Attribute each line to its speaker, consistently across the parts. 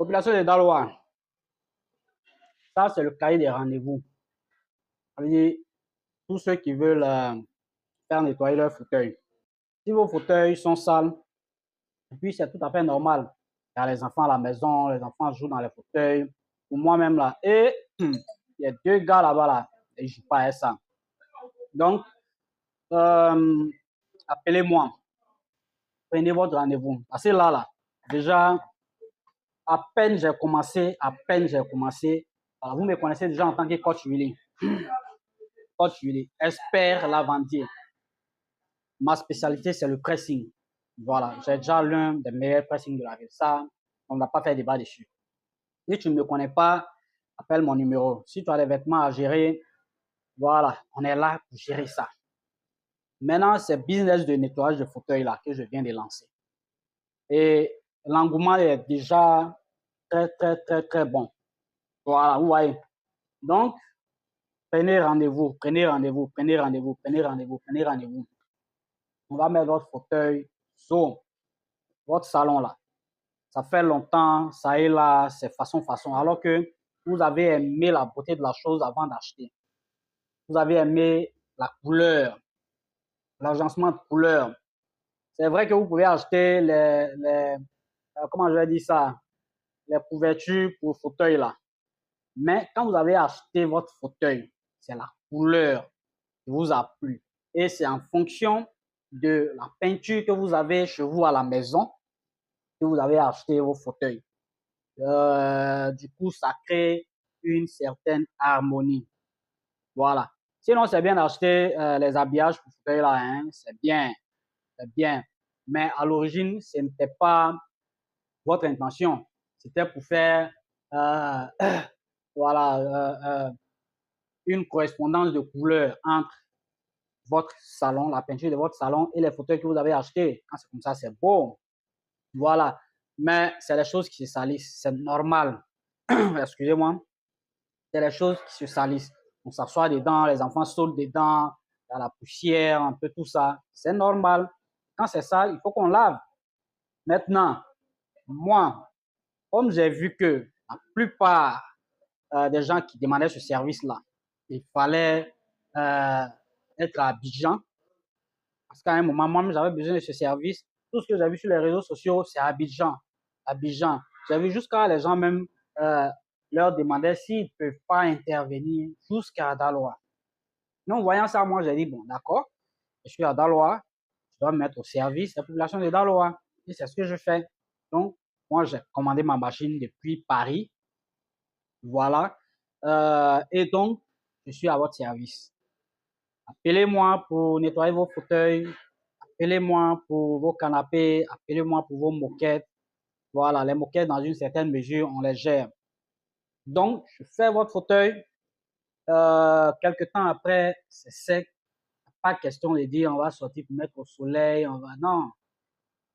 Speaker 1: Population de Daloa, ça c'est le cahier des rendez-vous. Ça veut dire tous ceux qui veulent faire nettoyer leur fauteuil. Si vos fauteuils sont sales, et puis c'est tout à fait normal. Il y a les enfants à la maison, les enfants jouent dans les fauteuils, ou moi-même là. Et il y a deux gars là-bas là, et je ne joue pas à ça. Donc, appelez-moi, prenez votre rendez-vous. Parce que là, déjà, à peine j'ai commencé, alors vous me connaissez déjà en tant que coach Willy. Coach Willy, expert lavandier. Ma spécialité, c'est le pressing. Voilà, j'ai déjà l'un des meilleurs pressing de la ville. Ça, on ne va pas faire débat dessus. Si tu ne me connais pas, appelle mon numéro. Si tu as des vêtements à gérer, voilà, on est là pour gérer ça. Maintenant, c'est business de nettoyage de fauteuil là que je viens de lancer. Et l'engouement est déjà très bon. Voilà, vous voyez. Donc, prenez rendez-vous. On va mettre votre fauteuil sur votre salon là. Ça fait longtemps, ça est là, c'est façon. Alors que vous avez aimé la beauté de la chose avant d'acheter. Vous avez aimé la couleur, l'agencement de couleur. C'est vrai que vous pouvez acheter comment je vais dire ça, les couvertures pour fauteuil là. Mais quand vous avez acheté votre fauteuil, c'est la couleur qui vous a plu. Et c'est en fonction de la peinture que vous avez chez vous à la maison que vous avez acheté vos fauteuils. Du coup, ça crée une certaine harmonie. Voilà. Sinon, c'est bien d'acheter les habillages pour fauteuil là, hein. C'est bien. Mais à l'origine, ce n'était pas votre intention. C'était pour faire voilà, une correspondance de couleur entre votre salon, la peinture de votre salon et les fauteuils que vous avez achetés. Quand c'est comme ça, c'est beau. Voilà. Mais c'est les choses qui se salissent. C'est normal. Excusez-moi. C'est les choses qui se salissent. On s'assoit dedans, les enfants sautent dedans, il y a la poussière, un peu tout ça. C'est normal. Quand c'est sale, il faut qu'on lave. Maintenant, moi, comme j'ai vu que la plupart des gens qui demandaient ce service-là, il fallait être à Abidjan. Parce qu'à un moment, moi, j'avais besoin de ce service. Tout ce que j'ai vu sur les réseaux sociaux, c'est Abidjan. Abidjan. J'ai vu jusqu'à les gens même leur demandaient s'ils ne peuvent pas intervenir jusqu'à Daloa. Donc, voyant ça, moi, j'ai dit, bon, d'accord, je suis à Daloa, je dois me mettre au service de la population de Daloa. Et c'est ce que je fais. Donc, moi, j'ai commandé ma machine depuis Paris. Voilà. Et donc, je suis à votre service. Appelez-moi pour nettoyer vos fauteuils. Appelez-moi pour vos canapés. Appelez-moi pour vos moquettes. Voilà, les moquettes, dans une certaine mesure, on les gère. Donc, je fais votre fauteuil. Quelque temps après, c'est sec. Pas question de dire on va sortir pour mettre au soleil. Non,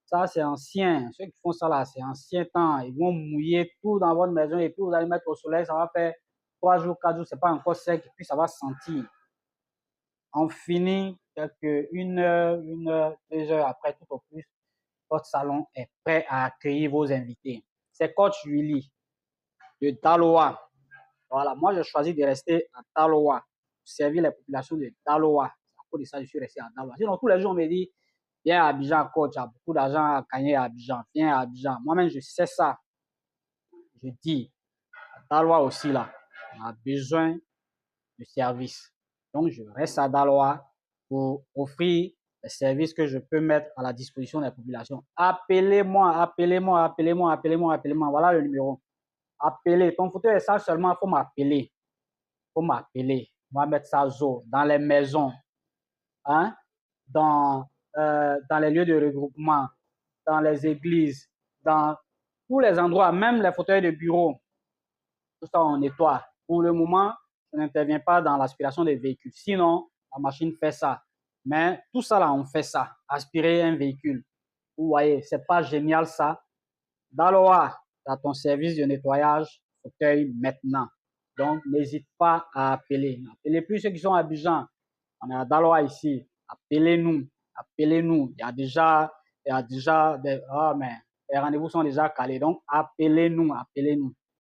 Speaker 1: ça c'est ancien. Ceux qui font ça là, c'est ancien temps. Ils vont mouiller tout dans votre maison et puis vous allez mettre au soleil. Ça va faire 3 jours, 4 jours, c'est pas encore sec et puis ça va sentir. On finit quelques 1 heure, 2 heures après, tout au plus, votre salon est prêt à accueillir vos invités. C'est coach Willy de Daloa. Voilà, moi j'ai choisi de rester à Daloa, servir les populations de Daloa. À cause de ça, je suis resté à Daloa. Sinon, tous les jours, on me dit, viens à Abidjan, coach, tu as beaucoup d'argent à gagner à Abidjan, viens à Abidjan. Moi-même, je sais ça. Je dis, à Daloa aussi, là, on a besoin de services. Donc, je reste à Daloa pour offrir les services que je peux mettre à la disposition des populations. Appelez-moi. Voilà le numéro. Appelez. Ton fauteuil est sale seulement, il faut m'appeler. On va mettre ça dans les maisons, hein, dans les lieux de regroupement, dans les églises, dans tous les endroits, même les fauteuils de bureau. Tout ça, on nettoie. Pour le moment, je n'interviens pas dans l'aspiration des véhicules. Sinon, la machine fait ça. Mais tout ça, là, on fait ça. Aspirer un véhicule. Vous voyez, c'est pas génial ça. Daloa, tu as ton service de nettoyage fauteuil maintenant. Donc, n'hésite pas à appeler. Appelez plus ceux qui sont à Abidjan. On est à Daloa ici. Appelez-nous. Il y a déjà des... Oh, mais les rendez-vous sont déjà calés. Donc, appelez-nous, appelez-nous.